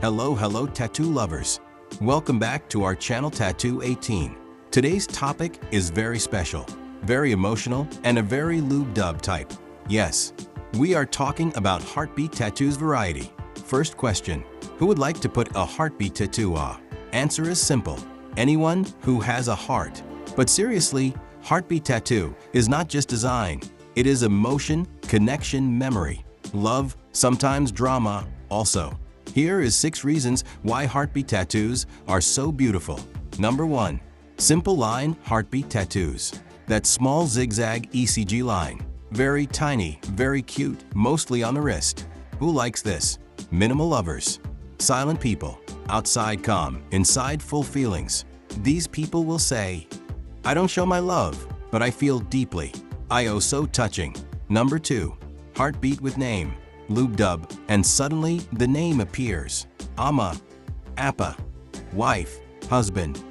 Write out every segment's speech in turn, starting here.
Hello tattoo lovers. Welcome back to our channel Tattoo 18. Today's topic is very special, very emotional, and a very lube-dub type. Yes, we are talking about heartbeat tattoos variety. First question, who would like to put a heartbeat tattoo on? Answer is simple, anyone who has a heart. But seriously, heartbeat tattoo is not just design. It is emotion, connection, memory, love, sometimes drama also. Here is 6 reasons why heartbeat tattoos are so beautiful. Number 1. Simple line heartbeat tattoos. That small zigzag ECG line. Very tiny, very cute, mostly on the wrist. Who likes this? Minimal lovers. Silent people. Outside calm, inside full feelings. These people will say, I don't show my love, but I feel deeply. I so touching. Number 2. Heartbeat with name. Lube-dub, and suddenly the name appears. Ama, Appa, wife, husband,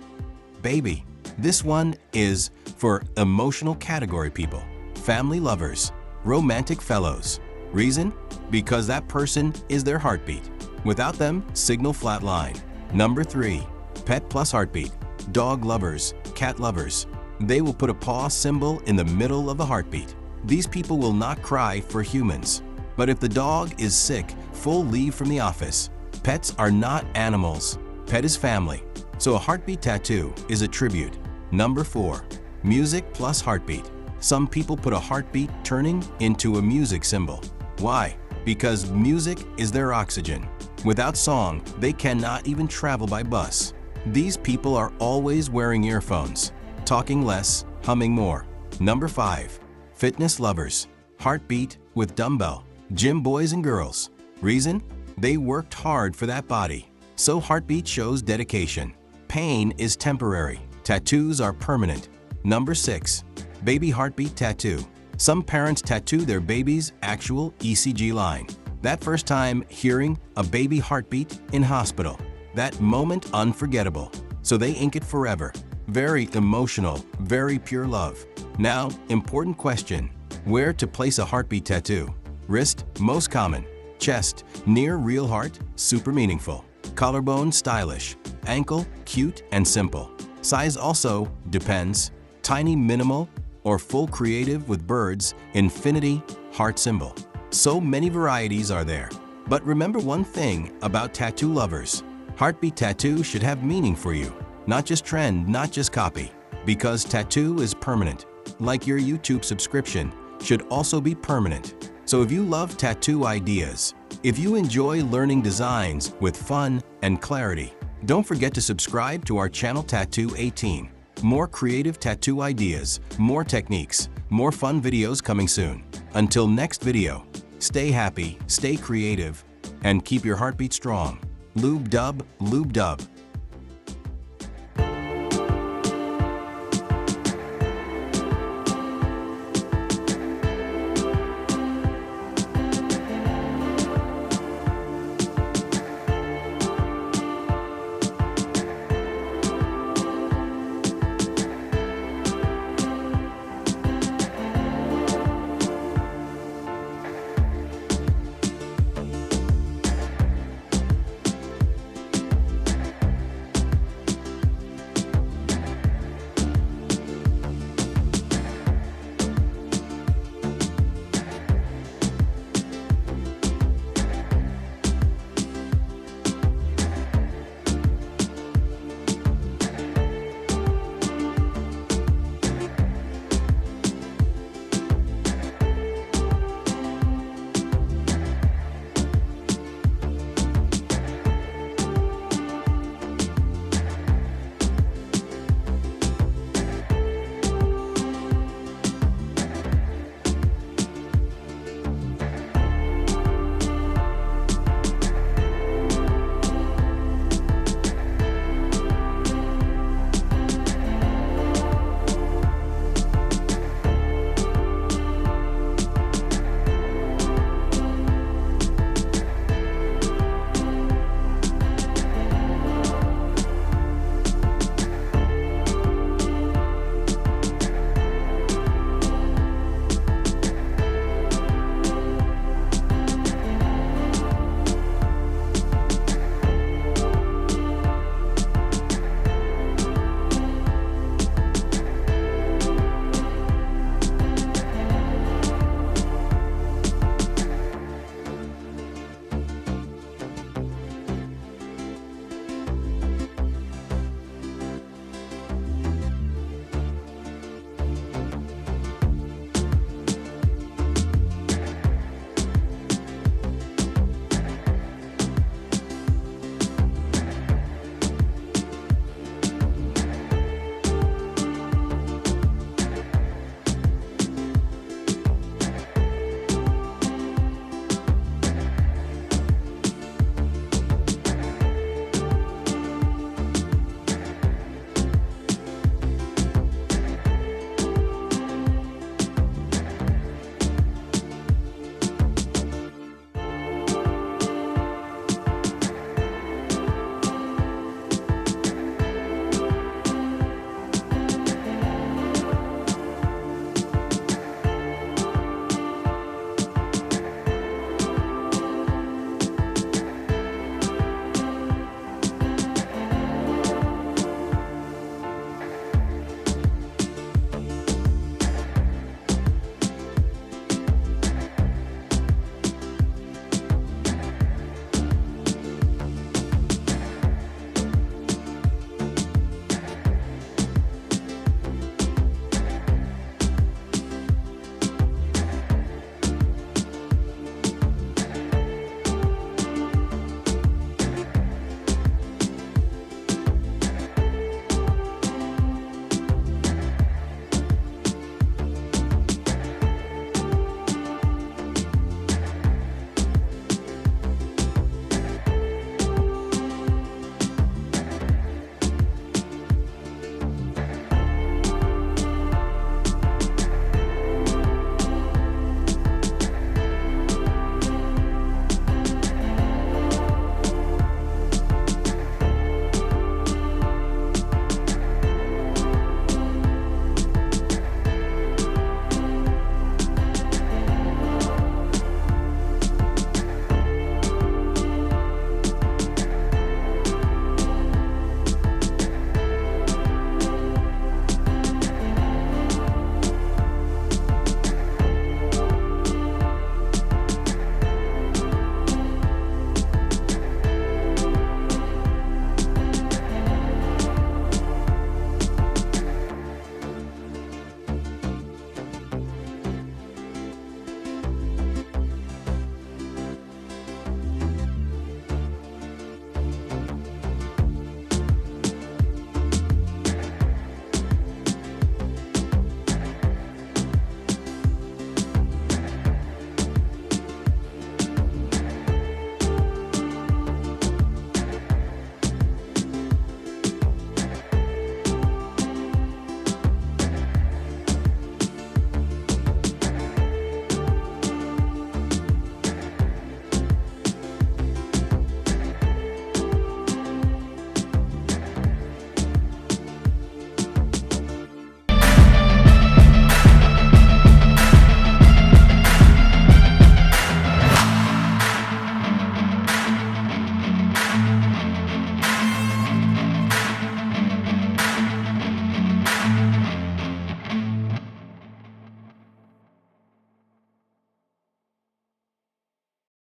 baby. This one is for emotional category people, family lovers, romantic fellows. Reason? Because that person is their heartbeat. Without them, signal flatline. Number 3. Pet plus heartbeat. Dog lovers, cat lovers. They will put a paw symbol in the middle of the heartbeat. These people will not cry for humans. But if the dog is sick, full leave from the office. Pets are not animals. Pet is family. So a heartbeat tattoo is a tribute. Number 4. Music plus heartbeat. Some people put a heartbeat turning into a music symbol. Why? Because music is their oxygen. Without song, they cannot even travel by bus. These people are always wearing earphones, talking less, humming more. Number 5. Fitness lovers. Heartbeat with dumbbell. Gym boys and girls. Reason? They worked hard for that body. So heartbeat shows dedication. Pain is temporary. Tattoos are permanent. Number 6. Baby heartbeat tattoo. Some parents tattoo their baby's actual ECG line. That first time hearing a baby heartbeat in hospital. That moment unforgettable. So they ink it forever. Very emotional, very pure love. Now, important question. Where to place a heartbeat tattoo? Wrist, most common. Chest, near real heart, super meaningful. Collarbone, stylish. Ankle, cute and simple. Size also depends. Tiny, minimal, or full creative with birds, infinity, heart symbol. So many varieties are there. But remember one thing about tattoo lovers. Heartbeat tattoo should have meaning for you. Not just trend, not just copy. Because tattoo is permanent. Like your YouTube subscription should also be permanent. So if you love tattoo ideas, if you enjoy learning designs with fun and clarity, don't forget to subscribe to our channel Tattoo 18. More creative tattoo ideas, more techniques, more fun videos coming soon. Until next video, stay happy, stay creative, and keep your heartbeat strong. Lube-dub, lube-dub.